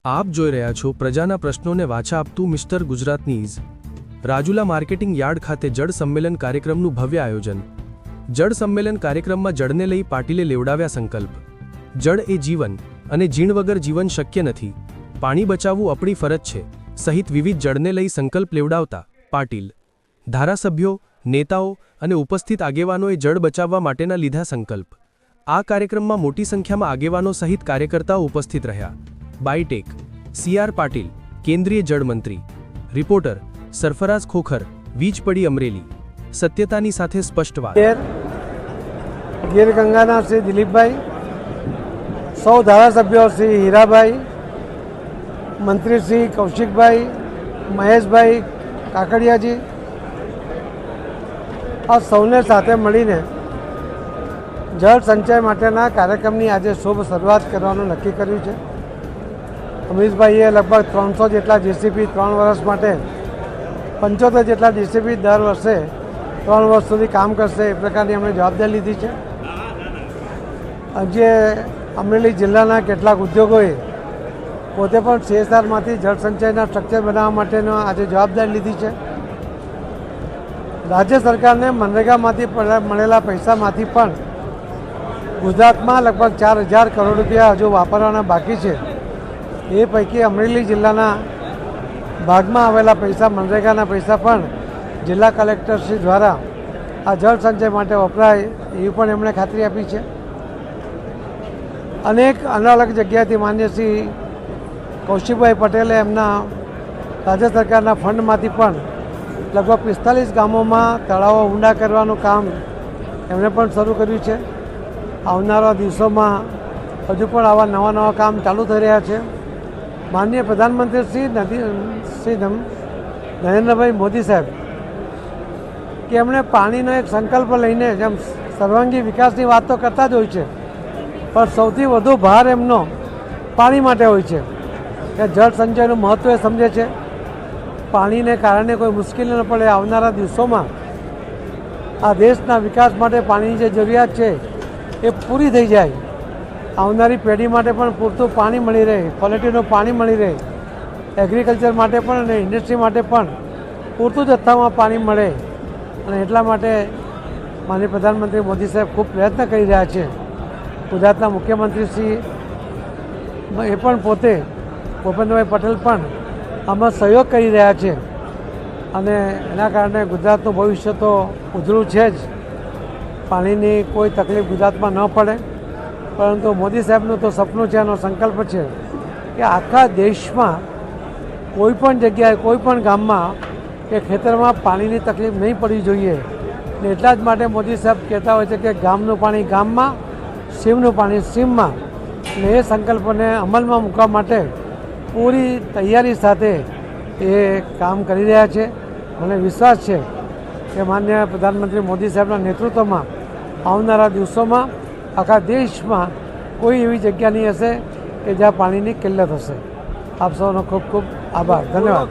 આપ જોઈ રહ્યા છો પ્રજાના પ્રશ્નોને વાચા આપતું mister Gujarat news. Rajula marketing yard ખાતે જળ સંમેલન કાર્યક્રમનું ભવ્ય આયોજન। જળ સંમેલન કાર્યક્રમમાં જળને લઈ પાટીલે લેવડાવ્યા સંકલ્પ। જળ એ જીવન અને જીણ વગર જીવન શક્ય નથી, પાણી બચાવવું આપણી ફરજ છે સહિત વિવિધ જળને લઈ સંકલ્પ લેવડાવતા પાટીલ, ધારાસભ્યો, નેતાઓ અને ઉપસ્થિત આગેવાનોએ જળ બચાવવા માટેના લીધા સંકલ્પ। આ કાર્યક્રમમાં મોટી સંખ્યામાં આગેવાનો સહિત કાર્યકર્તાઓ ઉપસ્થિત રહ્યા। बाईटेक सीआर पाटिल, केंद्रीय जल मंत्री। रिपोर्टर सरफराज खोखर, वीज पड़ी अमरेली। सत्यतानी साथे स्पष्टवाद। गिर गंगाना श्री दिलीप भाई, सौ धारासभ्यों श्री हीरा भाई, मंत्री श्री कौशिक भाई, महेश भाई काकड़िया जी आ सौने साथे मळीने जल संचय माटेना कार्यक्रमनी आजे शुभ शुरुआत करवानुं नक्की कर्युं छे। अमीशभाईए लगभग 300 जेटला जेसीबी 3 वर्ष माटे 75 जेटला जेसीबी दर वर्षे 3 वर्ष सुधी काम करशे ए प्रकारनी अमणे जवाबदारी लीधी छे। આજે અમરેલી જિલ્લાના કેટલાક ઉદ્યોગોએ પોતે પણ CSRમાંથી જળ સંચયના સ્ટ્રક્ચર બનાવવા માટેનો આજે જવાબદારી લીધી છે। રાજ્ય સરકારને મનરેગામાંથી મળેલા પૈસામાંથી પણ ગુજરાતમાં લગભગ 4000 કરોડ રૂપિયા હજુ વાપરવાના બાકી છે। એ પૈકી અમરેલી જિલ્લાના ભાગમાં આવેલા પૈસા, મનરેગાના પૈસા પણ જિલ્લા કલેક્ટરશ્રી દ્વારા આ જળ સંચય માટે વપરાય એવી પણ એમણે ખાતરી આપી છે। અનેક અલગ અલગ જગ્યાએથી માન્ય શ્રી કૌશિકભાઈ પટેલે એમના રાજ્ય સરકારના ફંડમાંથી પણ લગભગ 45 ગામોમાં તળાવો ઊંડા કરવાનું કામ એમણે પણ શરૂ કર્યું છે। આવનારા દિવસોમાં હજુ પણ આવા નવા નવા કામ ચાલુ થઈ રહ્યા છે। माननीय प्रधानमंत्री श्री नरेंद्र भाई मोदी साहब कि एमणे पानीनो एक संकल्प लईने जेम सर्वांगी विकासनी वात तो करता ज होय छे, पण सौथी वधु भार एमनो पाणी माटे होय छे के जल संचयनुं महत्व समझे छे। पाणीने कारणे कोई मुश्केली न पड़े। आवनारा दिवसोमां आ देशना विकास माटे पाणीनी जे जरूरियात छे ए पूरी थई जाय, આવનારી પેઢી માટે પણ પૂરતું પાણી મળી રહે, ક્વોલિટીનું પાણી મળી રહે, એગ્રીકલ્ચર માટે પણ અને ઇન્ડસ્ટ્રી માટે પણ પૂરતું જથ્થામાં પાણી મળે અને એટલા માટે માનનીય પ્રધાનમંત્રી મોદી સાહેબ ખૂબ પ્રયત્ન કરી રહ્યા છે। ગુજરાતના મુખ્યમંત્રીશ્રી એ પણ પોતે ભૂપેન્દ્રભાઈ પટેલ પણ આમાં સહયોગ કરી રહ્યા છે અને એના કારણે ગુજરાતનું ભવિષ્ય તો ઉજળું છે જ। પાણીની કોઈ તકલીફ ગુજરાતમાં ન પડે, પરંતુ મોદી સાહેબનું તો સપનું છે, એનો સંકલ્પ છે કે આખા દેશમાં કોઈપણ જગ્યાએ કોઈપણ ગામમાં કે ખેતરમાં પાણીની તકલીફ નહીં પડવી જોઈએ ને એટલા જ માટે મોદી સાહેબ કહેતા હોય છે કે ગામનું પાણી ગામમાં, સીમનું પાણી સીમમાં। ને એ સંકલ્પને અમલમાં મૂકવા માટે પૂરી તૈયારી સાથે એ કામ કરી રહ્યા છે। મને વિશ્વાસ છે કે માનનીય પ્રધાનમંત્રી મોદી સાહેબના નેતૃત્વમાં આવનારા દિવસોમાં आखा देश में कोई एवं जगह नहीं हशे कि ज्यादा पानी की किल्लत हशे। आप सबनो खूब खूब आभार, धन्यवाद।